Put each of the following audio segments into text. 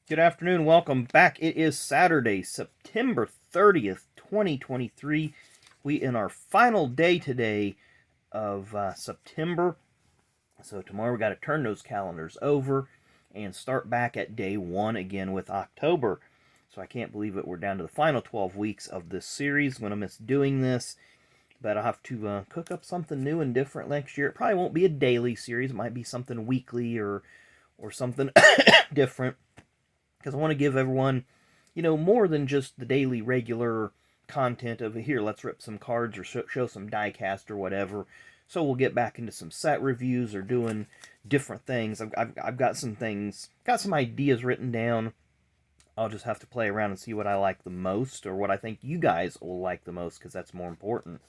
Good afternoon. Welcome back. It is Saturday, September 30th, 2023. We in our final day today of September. So tomorrow we got to turn those calendars over and start back at day one again with October. So I can't believe it. We're down to the final 12 weeks of this series. I'm going to miss doing this, but I'll have to cook up something new and different next year. It probably won't be a daily series. It might be something weekly or something different because I want to give everyone, more than just the daily regular content of here, let's rip some cards or show some diecast or whatever. So we'll get back into some set reviews or doing different things. I've got some things, got some ideas written down. I'll just have to play around and see what I like the most or what I think you guys will like the most because that's more important.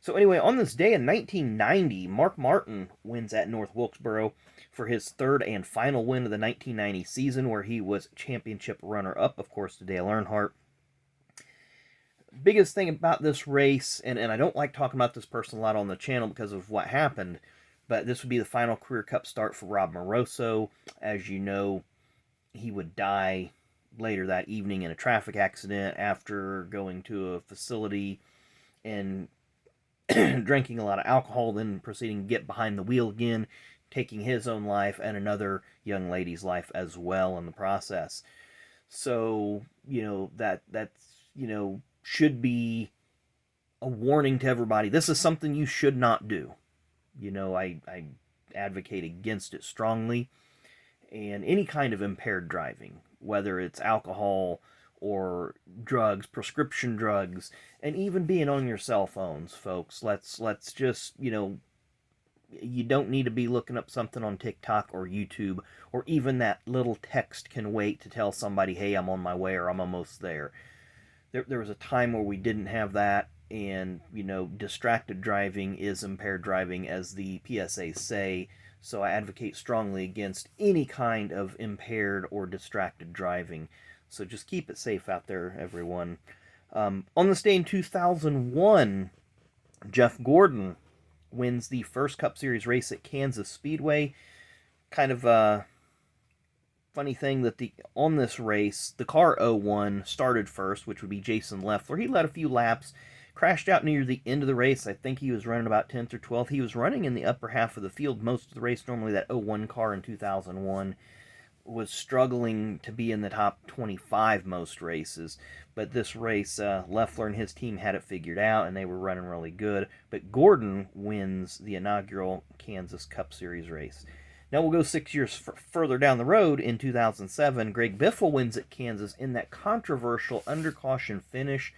So anyway, on this day in 1990, Mark Martin wins at North Wilkesboro for his third and final win of the 1990 season, where he was championship runner-up, of course, to Dale Earnhardt. Biggest thing about this race, and I don't like talking about this person a lot on the channel because of what happened, but this would be the final career cup start for Rob Moroso. As you know, he would die later that evening in a traffic accident after going to a facility and drinking a lot of alcohol, then proceeding to get behind the wheel again, taking his own life and another young lady's life as well in the process. So, that's, should be a warning to everybody. This is something you should not do. I advocate against it strongly. And any kind of impaired driving, whether it's alcohol or drugs, prescription drugs, and even being on your cell phones, folks. Let's just, you don't need to be looking up something on TikTok or YouTube, or even that little text can wait to tell somebody, hey, I'm on my way or I'm almost there. There was a time where we didn't have that, and, distracted driving is impaired driving, as the PSA say. So I advocate strongly against any kind of impaired or distracted driving. So just keep it safe out there, everyone. On this day in 2001, Jeff Gordon wins the first Cup Series race at Kansas Speedway. Kind of a funny thing that on this race, the car 01 started first, which would be Jason Leffler. He led a few laps, crashed out near the end of the race. I think he was running about 10th or 12th. He was running in the upper half of the field most of the race. Normally that 01 car in 2001 was struggling to be in the top 25 most races. But this race, Leffler and his team had it figured out, and they were running really good. But Gordon wins the inaugural Kansas Cup Series race. Now we'll go 6 years further down the road. In 2007, Greg Biffle wins at Kansas in that controversial under caution finish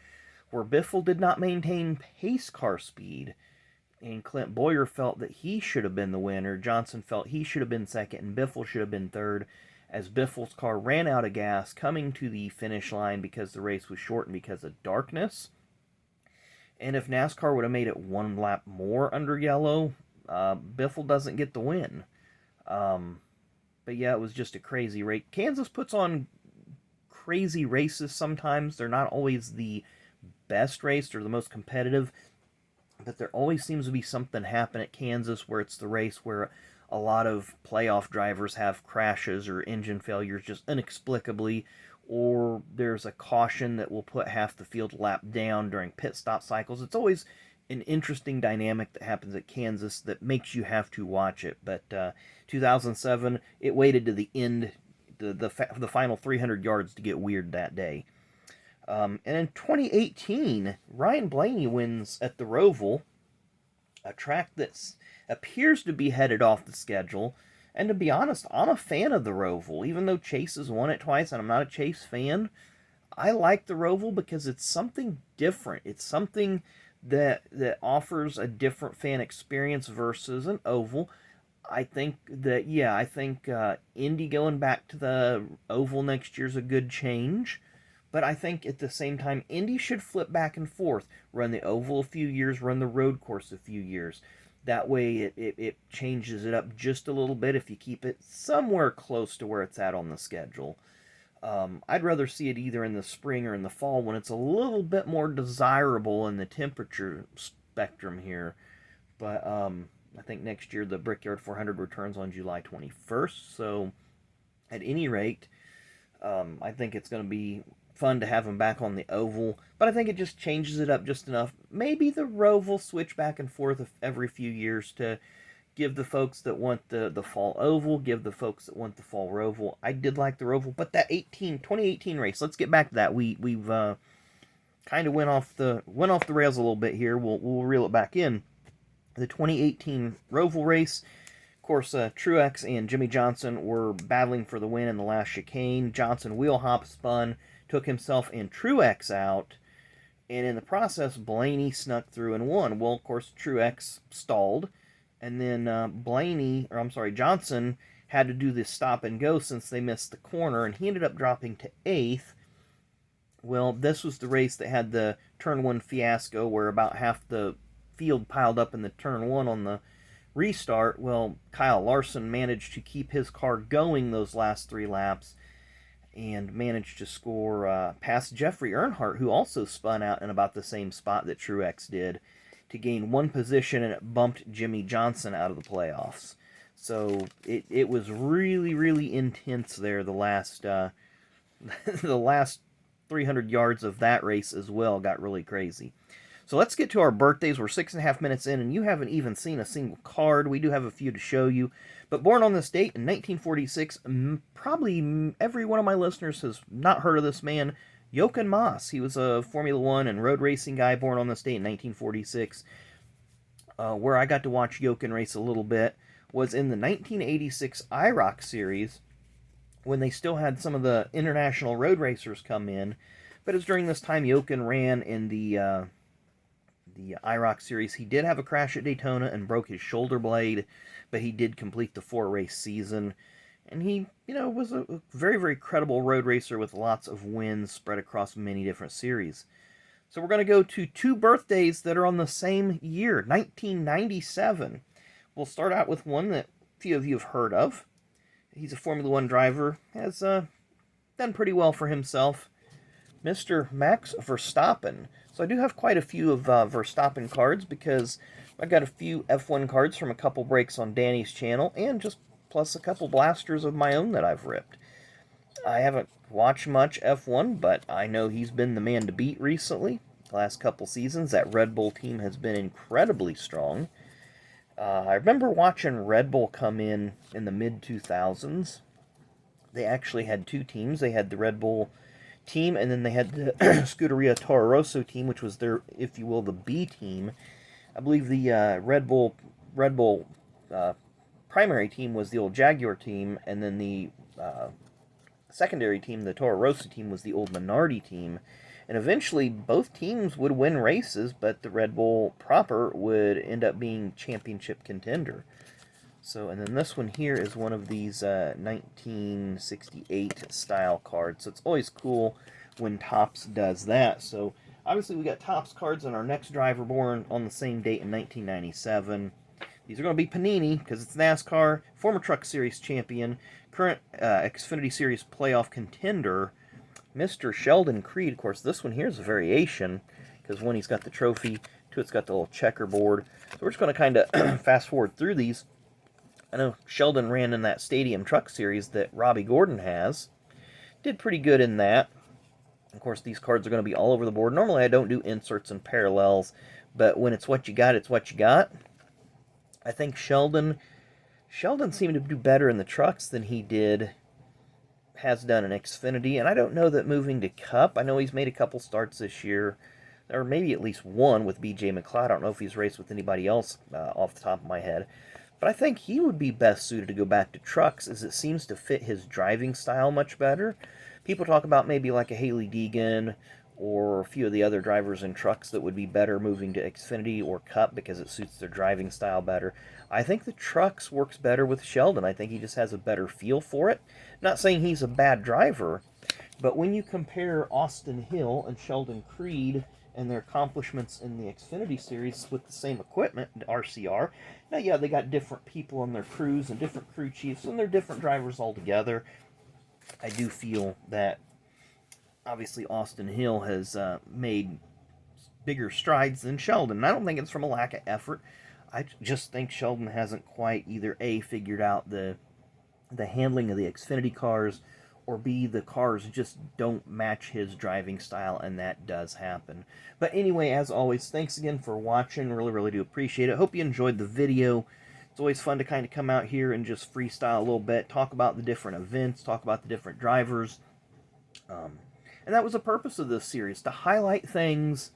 where Biffle did not maintain pace car speed. And Clint Boyer felt that he should have been the winner. Johnson felt he should have been second, and Biffle should have been third, as Biffle's car ran out of gas coming to the finish line because the race was shortened because of darkness. And if NASCAR would have made it one lap more under yellow, Biffle doesn't get the win. But yeah, it was just a crazy race. Kansas puts on crazy races sometimes. They're not always the best raced or the most competitive, but there always seems to be something happen at Kansas where it's the race where a lot of playoff drivers have crashes or engine failures just inexplicably, or there's a caution that will put half the field lap down during pit stop cycles. It's always an interesting dynamic that happens at Kansas that makes you have to watch it. But 2007, it waited to the end, the final 300 yards to get weird that day. And in 2018, Ryan Blaney wins at the Roval, a track that appears to be headed off the schedule. And to be honest, I'm a fan of the Roval. Even though Chase has won it twice and I'm not a Chase fan, I like the Roval because it's something different. It's something that offers a different fan experience versus an oval. I think that, yeah, I think Indy going back to the oval next year is a good change. But I think at the same time, Indy should flip back and forth. Run the oval a few years, run the road course a few years. That way it changes it up just a little bit if you keep it somewhere close to where it's at on the schedule. I'd rather see it either in the spring or in the fall when it's a little bit more desirable in the temperature spectrum here. But I think next year the Brickyard 400 returns on July 21st. So at any rate, I think it's going to be fun to have him back on the oval, but I think it just changes it up just enough. Maybe the Roval switch back and forth every few years to give the folks that want the fall oval, give the folks that want the fall Roval. I did like the Roval, but that 2018 race. Let's get back to that. We've kind of went off the rails a little bit here. We'll reel it back in. The 2018 Roval race. Of course, Truex and Jimmy Johnson were battling for the win in the last chicane. Johnson wheel hop spun, took himself and Truex out, and in the process, Blaney snuck through and won. Well, of course, Truex stalled, and then Johnson had to do this stop and go since they missed the corner, and he ended up dropping to 8th. Well, this was the race that had the turn 1 fiasco where about half the field piled up in the turn 1 on the restart. Well, Kyle Larson managed to keep his car going those last 3 laps and managed to score past Jeffrey Earnhardt, who also spun out in about the same spot that Truex did, to gain 1 position, and it bumped Jimmy Johnson out of the playoffs. So it was really, really intense there. The last the last 300 yards of that race as well got really crazy. So let's get to our birthdays. We're 6.5 minutes in, and you haven't even seen a single card. We do have a few to show you. But born on this date in 1946, probably every one of my listeners has not heard of this man, Jochen Mass. He was a Formula One and road racing guy born on this date in 1946. Where I got to watch Jochen race a little bit was in the 1986 IROC series, when they still had some of the international road racers come in. But it was during this time Jochen ran in the IROC series. He did have a crash at Daytona and broke his shoulder blade, but he did complete the 4-race season. And he, was a very, very credible road racer with lots of wins spread across many different series. So we're going to go to 2 birthdays that are on the same year, 1997. We'll start out with one that a few of you have heard of. He's a Formula One driver, has done pretty well for himself. Mr. Max Verstappen. So I do have quite a few of Verstappen cards, because I got a few F1 cards from a couple breaks on Danny's channel, and just plus a couple blasters of my own that I've ripped. I haven't watched much F1, but I know he's been the man to beat recently. The last couple seasons, that Red Bull team has been incredibly strong. I remember watching Red Bull come in the mid-2000s. They actually had 2 teams. They had the Red Bull team, and then they had the Scuderia Toro Rosso team, which was their, if you will, the B team. I believe the Red Bull primary team was the old Jaguar team, and then the secondary team, the Toro Rosso team, was the old Minardi team. And eventually, both teams would win races, but the Red Bull proper would end up being championship contender. So, and then this one here is one of these 1968 style cards. So it's always cool when Topps does that. So obviously we got Topps cards on our next driver born on the same date in 1997. These are going to be Panini because it's NASCAR, former Truck Series champion, current Xfinity Series playoff contender, Mr. Sheldon Creed. Of course, this one here is a variation because one, he's got the trophy, 2, it's got the little checkerboard. So we're just going to kind of fast forward through these. I know Sheldon ran in that Stadium Truck Series that Robbie Gordon has. Did pretty good in that. Of course, these cards are going to be all over the board. Normally, I don't do inserts and parallels, but when it's what you got, it's what you got. I think Sheldon seemed to do better in the trucks than he has done in Xfinity, and I don't know that moving to Cup. I know he's made a couple starts this year, or maybe at least one with BJ McLeod. I don't know if he's raced with anybody else off the top of my head. But I think he would be best suited to go back to trucks, as it seems to fit his driving style much better. People talk about maybe like a Haley Deegan or a few of the other drivers in trucks that would be better moving to Xfinity or Cup because it suits their driving style better. I think the trucks works better with Sheldon. I think he just has a better feel for it. Not saying he's a bad driver, but when you compare Austin Hill and Sheldon Creed and their accomplishments in the Xfinity Series with the same equipment, RCR, now, yeah, they got different people on their crews and different crew chiefs, and they're different drivers altogether. I do feel that, obviously, Austin Hill has made bigger strides than Sheldon. And I don't think it's from a lack of effort. I just think Sheldon hasn't quite either A, figured out the handling of the Xfinity cars, or B, the cars just don't match his driving style, and that does happen. But anyway, as always, thanks again for watching. Really, really do appreciate it. Hope you enjoyed the video. It's always fun to kind of come out here and just freestyle a little bit, talk about the different events, talk about the different drivers. And that was the purpose of this series, to highlight things.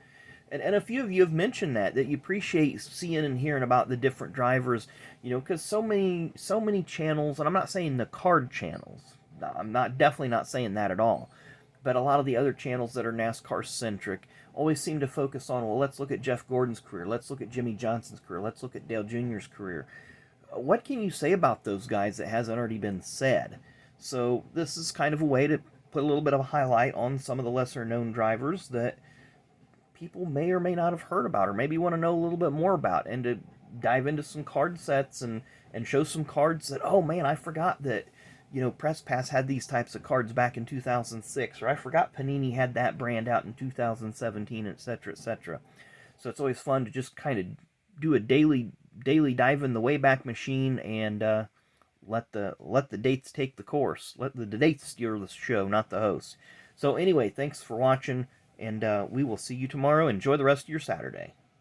And a few of you have mentioned that you appreciate seeing and hearing about the different drivers, because so many channels, and I'm not saying the card channels, I'm definitely not saying that at all, but a lot of the other channels that are NASCAR centric always seem to focus on, well, let's look at Jeff Gordon's career, let's look at Jimmy Johnson's career, let's look at Dale Jr.'s career. What can you say about those guys that hasn't already been said? So this is kind of a way to put a little bit of a highlight on some of the lesser known drivers that people may or may not have heard about, or maybe want to know a little bit more about, and to dive into some card sets and show some cards that, oh man, I forgot that, Press Pass had these types of cards back in 2006, or I forgot Panini had that brand out in 2017, etc., etc. So it's always fun to just kind of do a daily dive in the Wayback Machine, and let the dates take the course. Let the dates steer the show, not the host. So anyway, thanks for watching, and we will see you tomorrow. Enjoy the rest of your Saturday.